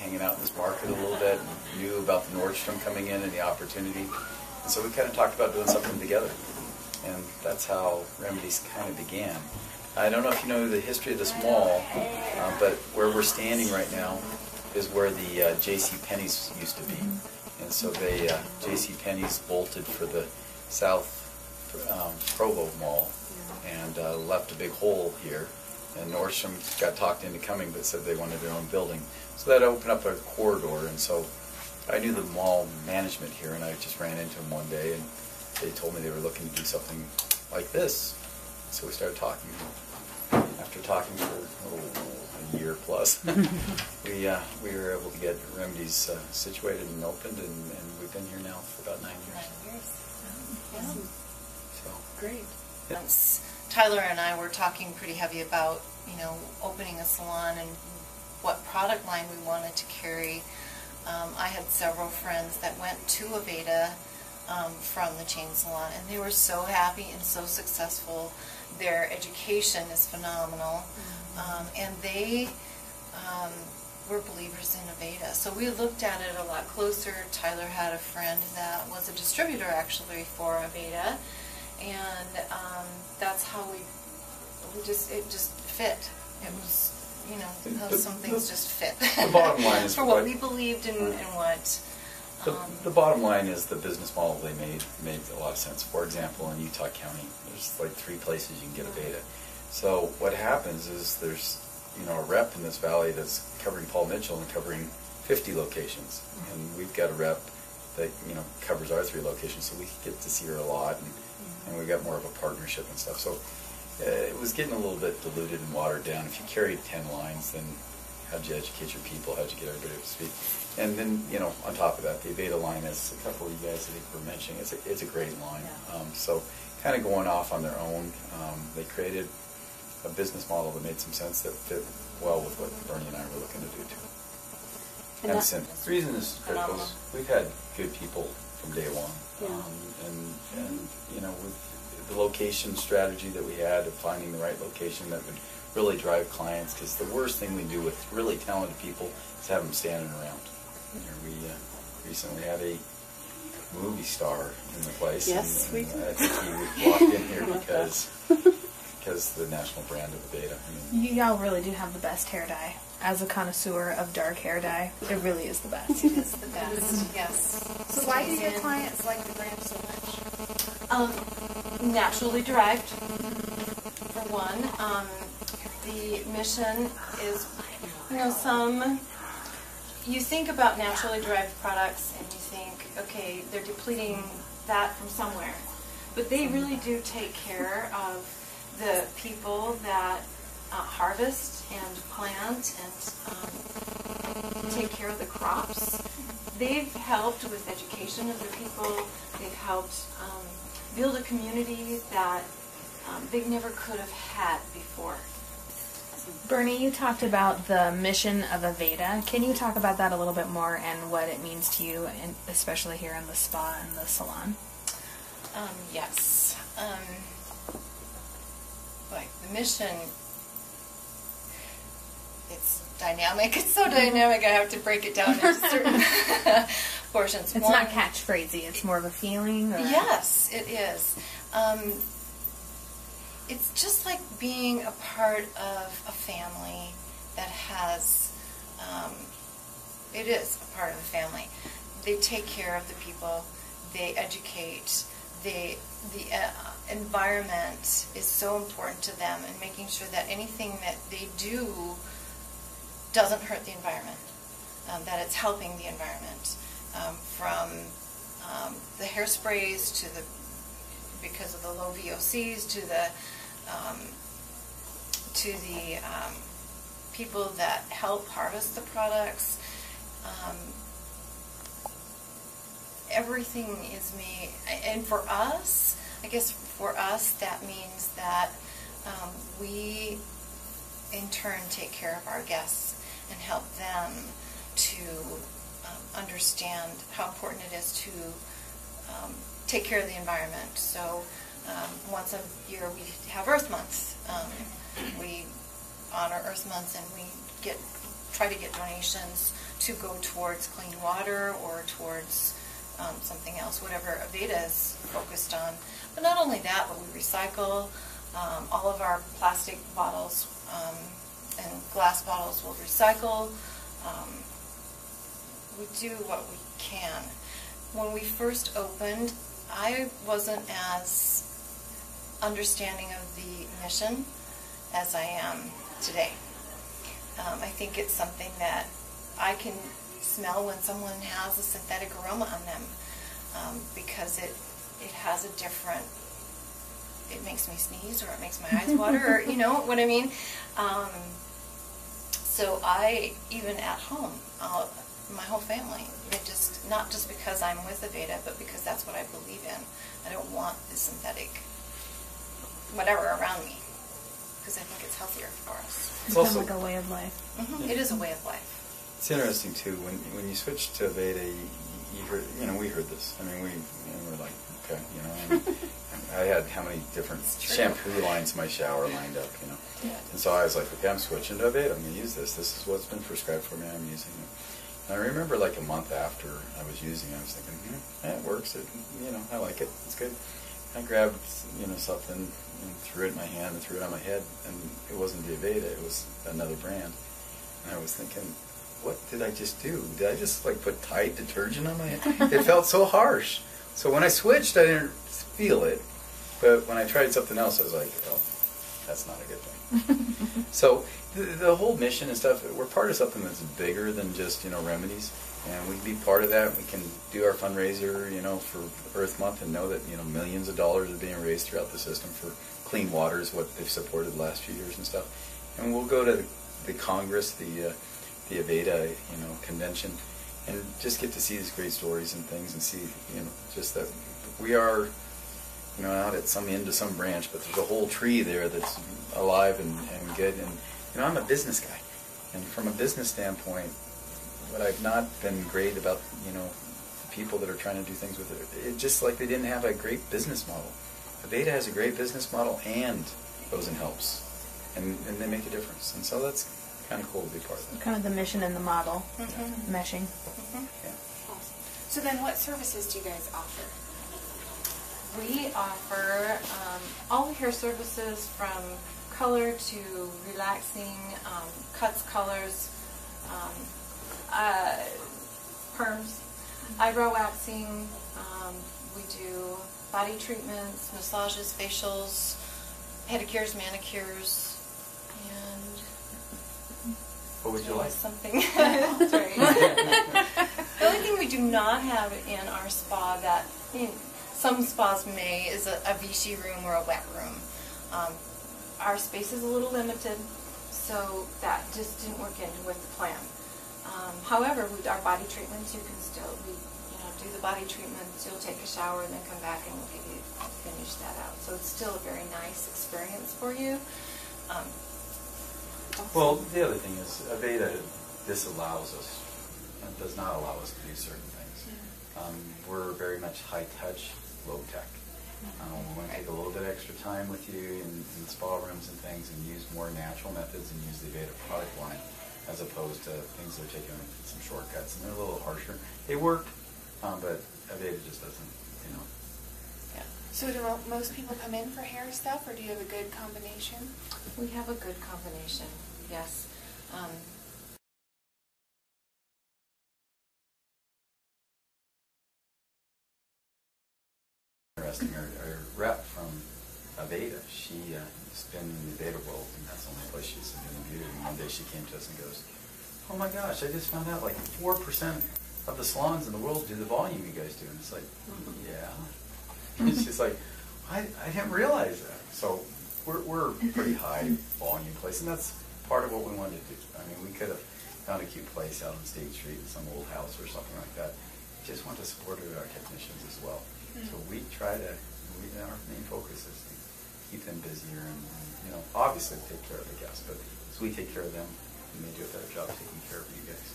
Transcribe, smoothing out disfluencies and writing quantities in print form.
hanging out in this market a little bit, and knew about the Nordstrom coming in and the opportunity. And so we kind of talked about doing something together. And that's how Remedez kind of began. I don't know if you know the history of this mall, but where we're standing right now is where the J.C. Penney's used to be. And so they, J.C. Penney's bolted for the South Provo Mall and left a big hole here. And Nordstrom got talked into coming, but said they wanted their own building. So that opened up a corridor, and so I knew the mall management here, and I just ran into them one day, and they told me they were looking to do something like this. So we started talking. After talking for a year plus, we were able to get Remedez situated and opened, and we've been here now for about 9 years. 9 years. Yeah. So Great. yeah. Tyler and I were talking pretty heavy about, you know, opening a salon and what product line we wanted to carry. I had several friends that went to Aveda from the chain salon, and they were so happy and so successful. Their education is phenomenal, and they were believers in Aveda. So we looked at it a lot closer. Tyler had a friend that was a distributor actually for Aveda, and that's how it just fit. It was, you know, how some things just fit. The bottom line is for what we believed in and what. The bottom line is the business model they made a lot of sense. For example, in Utah County, there's like 3 places you can get Aveda. So what happens is there's, you know, a rep in this valley that's covering Paul Mitchell and covering 50 locations, and we've got a rep that, you know, covers our 3 locations, so we get to see her a lot, and we've got more of a partnership and stuff. So it was getting a little bit diluted and watered down. If you carried 10 lines, then how'd you educate your people? How'd you get everybody up to speed? And then, you know, on top of that, the Aveda line, as a couple of you guys I think were mentioning, it's a great line. Yeah. So kind of going off on their own, they created a business model that made some sense that fit well with what Bernie and I were looking to do too. And the reason this is critical is we've had good people from day one. And you know, with the location strategy that we had of finding the right location that would really drive clients, because the worst thing we do with really talented people is have them standing around. You know, we recently had a movie star in the place. Yes, we did. I think he walked in here because the national brand of Aveda. I mean, Y'all really do have the best hair dye. As a connoisseur of dark hair dye, it really is the best. It is the best, yes. So why do your clients like the brand so much? Naturally derived, for one. The mission is, you know, you think about naturally derived products and you think, okay, they're depleting that from somewhere. But they really do take care of the people that harvest and plant and take care of the crops. They've helped with education of the people. They've helped build a community that they never could have had before. Bernie, you talked about the mission of Aveda. Can you talk about that a little bit more and what it means to you, and especially here in the spa and the salon? Yes. Like the mission, it's dynamic. It's so dynamic I have to break it down into certain portions. It's not catchphrasey. It's more of a feeling? Or? Yes, it is. It's just like being a part of a family that has, it is a part of a family. They take care of the people, they educate, the environment is so important to them, and making sure that anything that they do doesn't hurt the environment, that it's helping the environment, from the hairsprays to the, because of the low VOCs, to the people that help harvest the products. Everything is made, and for us, I guess for us that means that we in turn take care of our guests and help them to understand how important it is to take care of the environment. So once a year we have Earth Month. We honor Earth Month, and we try to get donations to go towards clean water or towards something else, whatever Aveda is focused on. But not only that, but we recycle all of our plastic bottles and glass bottles we'll recycle. We do what we can. When we first opened, I wasn't as understanding of the mission as I am today. I think it's something that I can smell when someone has a synthetic aroma on them, because it has a different, it makes me sneeze, or it makes my eyes water, or you know what I mean. So I, even at home, my whole family, not just because I'm with Aveda, but because that's what I believe in. I don't want the synthetic whatever around me, because I think it's healthier for us. It's also like a way of life. Mm-hmm. It is a way of life. It's interesting too, when you switch to Aveda, you heard, we heard this. I mean, we were like, okay, and I had how many different shampoo lines in my shower lined up, Yeah. And so I was like, okay, I'm switching to Aveda. I'm going to use this. This is what's been prescribed for me. I'm using it. And I remember like a month after I was using it, I was thinking, it works. I like it. It's good. I grabbed, something and threw it in my hand and threw it on my head, and it wasn't the Aveda. It was another brand. And I was thinking, what did I just do? Did I just put Tide detergent on my head? It felt so harsh. So when I switched, I didn't feel it. But when I tried something else, I was like, oh, that's not a good thing. So the whole mission and stuff, we're part of something that's bigger than just, Remedez. And we can be part of that. We can do our fundraiser, for Earth Month, and know that, millions of dollars are being raised throughout the system for clean water is what they've supported the last few years and stuff. And we'll go to the Congress, the Aveda, convention, and just get to see these great stories and things, and see, just that we are, out at some end of some branch, but there's a whole tree there that's alive and good. And I'm a business guy, and from a business standpoint, what I've not been great about, the people that are trying to do things with it, it's just like they didn't have a great business model. Aveda has a great business model and goes and helps, and they make a difference, and so that's kind of cool to be part of that. Kind of the mission and the model, Mm-hmm. meshing. Mm-hmm. Yeah. Awesome. So then what services do you guys offer? We offer all the hair services, from color to relaxing, cuts, colors, perms, eyebrow waxing. We do body treatments, massages, facials, pedicures, manicures, and What would you like? something. That's right. The only thing we do not have in our spa that some spas may is a Vichy room or a wet room. Our space is a little limited, so that just didn't work in with the plan. However, with our body treatments, you can still do the body treatments. You'll take a shower and then come back and we'll give you finish that out. So it's still a very nice experience for you. Well, the other thing is, Aveda disallows us, and does not allow us to do certain things. We're very much high-touch, low-tech. We want to take a little bit extra time with you in the spa rooms and things, and use more natural methods, and use the Aveda product line, as opposed to things that are taking some shortcuts, and they're a little harsher. They work, but Aveda just doesn't, Yeah. So do most people come in for hair stuff, or do you have a good combination? We have a good combination, yes. Interesting. Our rep from Aveda, she's been in the Aveda world, and that's the only place she's been in beauty. And one day she came to us and goes, "Oh my gosh, I just found out 4% of the salons in the world do the volume you guys do." And it's like, yeah. And she's like, I didn't realize that. So we're a pretty high volume place, and that's part of what we wanted to do. I mean, we could have found a cute place out on State Street in some old house or something like that. We just want to support our technicians as well. So we try to, our main focus is to keep them busier and obviously take care of the guests, but as we take care of them, and they do a better job taking care of you guys.